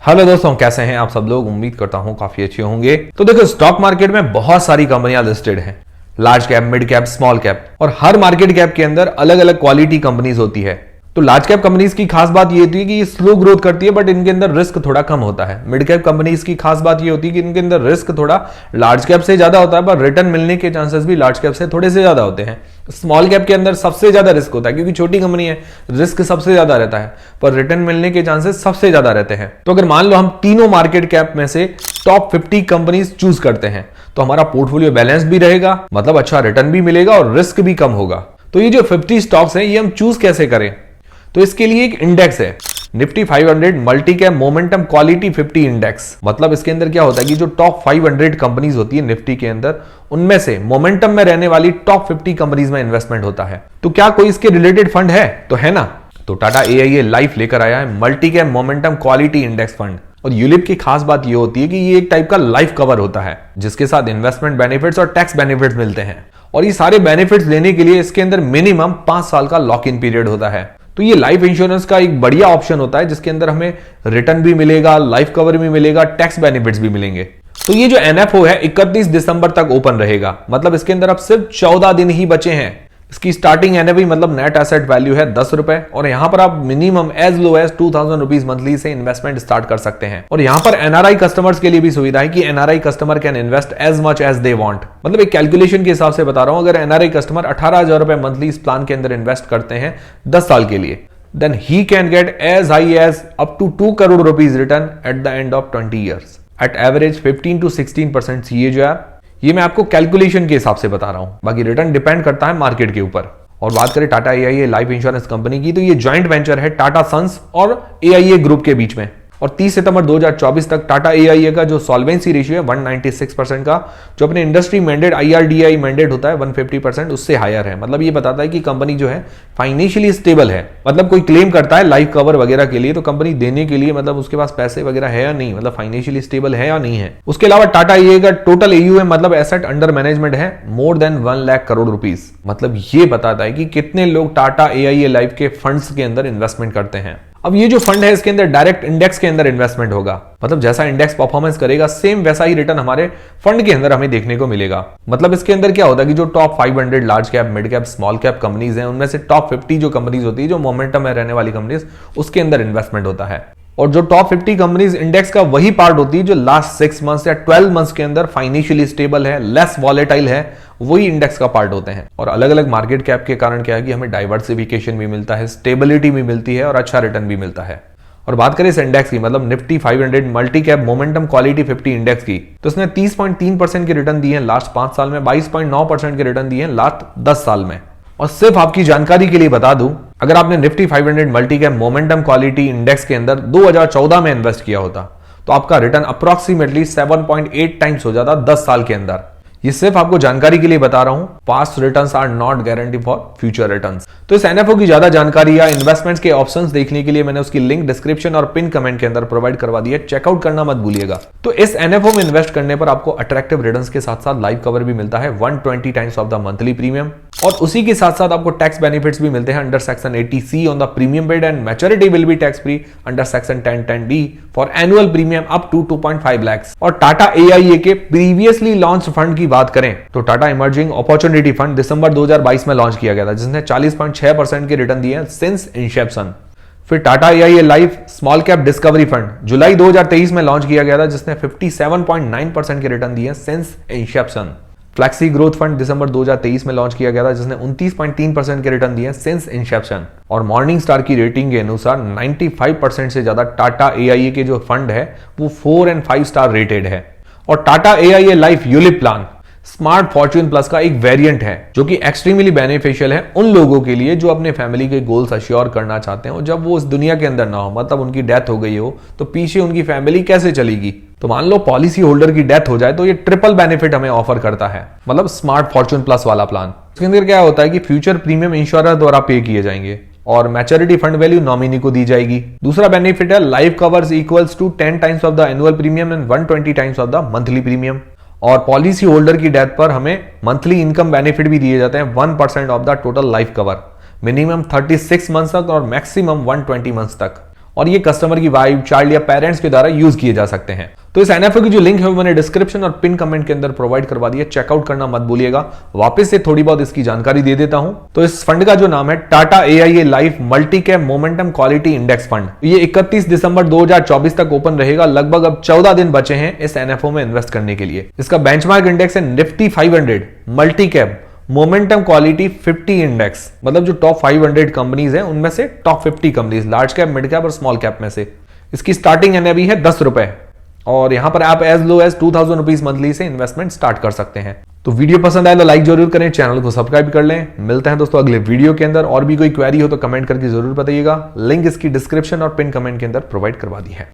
Hello दोस्तों, कैसे हैं आप सब लोग। उम्मीद करता हूं काफी अच्छे होंगे। तो देखो, स्टॉक मार्केट में बहुत सारी कंपनियां लिस्टेड हैं, large cap, mid cap, small cap, और हर मार्केट कैप के अंदर अलग अलग क्वालिटी कंपनीज होती है। तो लार्ज कैप कंपनीज की खास बात ये होती है कि ये स्लो ग्रोथ करती है, बट इनके अंदर रिस्क थोड़ा कम होता है। मिड कैप कंपनीज की खास बात ये होती है कि इनके अंदर रिस्क थोड़ा लार्ज कैप से ज्यादा होता है, पर रिटर्न मिलने के चांसेस भी लार्ज कैप से थोड़े से ज्यादा होते हैं। स्मॉल कैप के अंदर सबसे ज्यादा रिस्क होता है, क्योंकि छोटी कंपनी है, रिस्क सबसे ज्यादा रहता है, पर रिटर्न मिलने के चांसेस सबसे ज्यादा रहते हैं। तो अगर मान लो हम तीनों मार्केट कैप में से टॉप 50 कंपनीज चूज करते हैं, तो हमारा पोर्टफोलियो बैलेंस भी रहेगा, मतलब अच्छा रिटर्न भी मिलेगा और रिस्क भी कम होगा। तो ये जो 50 स्टॉक्स हैं, ये हम चूज कैसे करें? तो इसके लिए एक इंडेक्स है, Nifty 500 multi cap momentum quality 50 index. मतलब इसके अंदर क्या होता है कि जो टॉप 500 कंपनीज होती है निफ्टी के अंदर, उनमें से मोमेंटम में रहने वाली टॉप 50 कंपनीज में इन्वेस्टमेंट होता है। तो क्या कोई इसके रिलेटेड फंड है? तो है ना। तो टाटा AIA लाइफ लेकर आया है multi cap momentum quality index fund. और यूलिप की खास बात यह होती है कि ये एक टाइप का लाइफ कवर होता है, जिसके साथ इन्वेस्टमेंट बेनिफिट्स और टैक्स बेनिफिट्स मिलते हैं। और ये सारे बेनिफिट्स लेने के लिए इसके अंदर मिनिमम 5 साल का लॉक इन पीरियड होता है। तो ये लाइफ इंश्योरेंस का एक बढ़िया ऑप्शन होता है, जिसके अंदर हमें रिटर्न भी मिलेगा, लाइफ कवर भी मिलेगा, टैक्स बेनिफिट्स भी मिलेंगे। तो ये जो NFO है 31 दिसंबर तक ओपन रहेगा, मतलब इसके अंदर अब सिर्फ 14 दिन ही बचे हैं। इसकी स्टार्टिंग NAV मतलब नेट एसेट वैल्यू है 10 रुपए, और यहां पर आप minimum as low as 2000 rupees monthly से इन्वेस्टमेंट स्टार्ट कर सकते हैं। और यहां पर NRI कस्टमर्स के लिए भी सुविधा है कि NRI customer can invest as much as they want. मतलब एक कैलकुलेशन के हिसाब से बता रहा हूं, अगर NRI कस्टमर 18,000 रुपए मंथली इस प्लान के अंदर इन्वेस्ट करते हैं 10 साल के लिए, then he can get as high as up to 2 crore rupees return at the end of 20 years at average 15 to 16% CAGR। ये मैं आपको कैलकुलेशन के हिसाब से बता रहा हूं, बाकी रिटर्न डिपेंड करता है मार्केट के ऊपर। और बात करें Tata AIA life insurance company की, तो ये जॉइंट वेंचर है टाटा सन्स और AIA ग्रुप के बीच में। और 30 सितंबर 2024 तक टाटा AIA का जो सॉल्वेंसी रेशियो है 196% का, जो अपने इंडस्ट्री मैंडेट IRDAI मैंडेट होता है 150%, उससे हायर है। मतलब ये बताता है कि कंपनी जो है फाइनेंशियली स्टेबल है। मतलब कोई क्लेम करता है लाइफ कवर वगैरह के लिए, तो कंपनी देने के लिए मतलब उसके पास पैसे वगैरह है या नहीं, मतलब फाइनेंशियली स्टेबल है या नहीं है। उसके अलावा टाटा AIA का टोटल AUM मतलब एसेट अंडर मैनेजमेंट है more than 1 lakh crore rupees. मतलब ये बताता है कि कितने लोग टाटा AIA लाइफ के फंड्स के अंदर इन्वेस्टमेंट करते हैं। अब ये जो फंड है, इसके अंदर डायरेक्ट इंडेक्स के अंदर इन्वेस्टमेंट होगा, मतलब जैसा इंडेक्स परफॉर्मेंस करेगा सेम वैसा ही रिटर्न हमारे फंड के अंदर हमें देखने को मिलेगा। मतलब इसके अंदर क्या होता है कि जो top 500 large cap, mid cap, small cap companies हैं, उनमें से टॉप 50 जो कंपनीज होती है, जो मोमेंटम में रहने वाली कंपनीज, उसके अंदर इन्वेस्टमेंट होता है। और जो टॉप 50 कंपनीज इंडेक्स का वही पार्ट होती है जो लास्ट 6 मंथ्स या 12 मंथ्स के अंदर फाइनेंशियली स्टेबल है, लेस वॉलेटाइल है, वही इंडेक्स का पार्ट होते हैं। और अलग अलग मार्केट कैप के कारण क्या है कि हमें डाइवर्सिफिकेशन भी मिलता है, स्टेबिलिटी भी मिलती है और अच्छा रिटर्न भी मिलता है। और बात करें इस इंडेक्स की, मतलब Nifty 500 multi cap momentum quality 50 index की, तो इसने 30.3% के रिटर्न दिए हैं लास्ट 5 साल में, 22.9% के रिटर्न दिए हैं लास्ट 10 साल में। और सिर्फ आपकी जानकारी के लिए बता दूं, अगर आपने Nifty 500 multi cap momentum quality index के अंदर 2014 में इन्वेस्ट किया होता, तो आपका रिटर्न अप्रोक्सीमेटली 7.8 टाइम्स हो जाता 10 साल के अंदर। ये सिर्फ आपको जानकारी के लिए बता रहा हूं, past returns are not guarantee for future returns. तो इस NFO की ज्यादा जानकारी या इन्वेस्टमेंट्स के ऑप्शंस देखने के लिए मैंने उसकी लिंक डिस्क्रिप्शन और पिन कमेंट के अंदर प्रोवाइड करवा दी है, चेकआउट करना मत भूलिएगा। तो इस NFO में इन्वेस्ट करने पर आपको अट्रैक्टिव रिटर्न्स के साथ साथ लाइफ कवर भी मिलता है 120 times of the monthly premium, और उसी के साथ साथ आपको टैक्स बेनिफिट्स भी मिलते हैं under section 80C on the premium paid, and maturity will be tax free under section 1010D for annual premium up to 2.5 lakh. और टाटा AIA के प्रीवियसली लॉन्च फंड की बात करें तो टाटा इमर्जिंग अपॉर्चुनिटी फंड दिसंबर 2022 में लॉन्च किया गया था, जिसने 40.6% के रिटर्न दिए हैं सिंस इंसेप्शन। फिर Tata AIA life small cap discovery fund जुलाई 2023 में लॉन्च किया गया था, जिसने 57.9% के रिटर्न दिए हैं since inception. Flexi growth fund दिसंबर 2023 में लॉन्च किया गया था, जिसने 29.3% के रिटर्न दिए सिंस इंसेप्शन। और मॉर्निंग स्टार की रेटिंग के अनुसार 95% से ज्यादा टाटा AIA के जो फंड है वो 4 और 5 स्टार रेटेड है। और Tata AIA life ULIP plan smart Fortune plus का एक वेरिएंट है, जो कि एक्सट्रीमली बेनिफिशियल है उन लोगों के लिए जो अपने फैमिली के गोल्स अश्योर करना चाहते हैं, और जब वो इस दुनिया के अंदर ना हो, मतलब उनकी डेथ हो गई हो, तो पीछे उनकी फैमिली कैसे चलेगी। तो मान लो पॉलिसी होल्डर की डेथ हो जाए तो ये ट्रिपल बेनिफिट हमें ऑफर करता है, मतलब स्मार्ट फॉर्च्यून प्लस वाला प्लान। इसके अंदर क्या होता है कि फ्यूचर प्रीमियम इंश्योरर द्वारा पे किए जाएंगे और मैच्योरिटी फंड वैल्यू नॉमिनी को दी जाएगी। दूसरा बेनिफिट है life covers equals to 10 times of the annual premium and 120 times of the monthly premium. और पॉलिसी होल्डर की डेथ पर हमें मंथली इनकम बेनिफिट भी दिए जाते हैं 1% of the total life cover, minimum 36 months तक और मैक्सिमम 120 मंथ्स तक। और ये कस्टमर की वाइफ, चाइल्ड या पेरेंट्स के द्वारा यूज किए जा सकते हैं। तो इस एनएफओ की जो लिंक है वो मैंने डिस्क्रिप्शन और पिन कमेंट के अंदर प्रोवाइड करवा दिया, चेकआउट करना मत भूलिएगा। वापस से थोड़ी बहुत इसकी जानकारी दे देता हूं। तो इस फंड का जो नाम है Tata AIA life multi cap momentum quality index fund, ये 31 दिसंबर 2024 तक ओपन रहेगा। लगभग अब 14 दिन बचे हैं इस एनएफओ में इन्वेस्ट करने के लिए। इसका बेंचमार्क इंडेक्स है Nifty 500 multi cap momentum quality 50 index, मतलब जो टॉप 500 कंपनीज हैं उनमें से top 50 companies, large cap, mid cap और स्मॉल कैप में से। इसकी स्टार्टिंग एनएवी है 10 रुपए और यहां पर आप as low as 2000 rupees monthly से इन्वेस्टमेंट स्टार्ट कर सकते हैं। तो वीडियो पसंद आए तो लाइक जरूर करें, चैनल को सब्सक्राइब कर लें। मिलते हैं दोस्तों अगले वीडियो के अंदर। और भी कोई क्वेरी हो तो कमेंट करके जरूर बताइएगा। लिंक इसकी डिस्क्रिप्शन और पिन कमेंट के अंदर प्रोवाइड करवा दी है।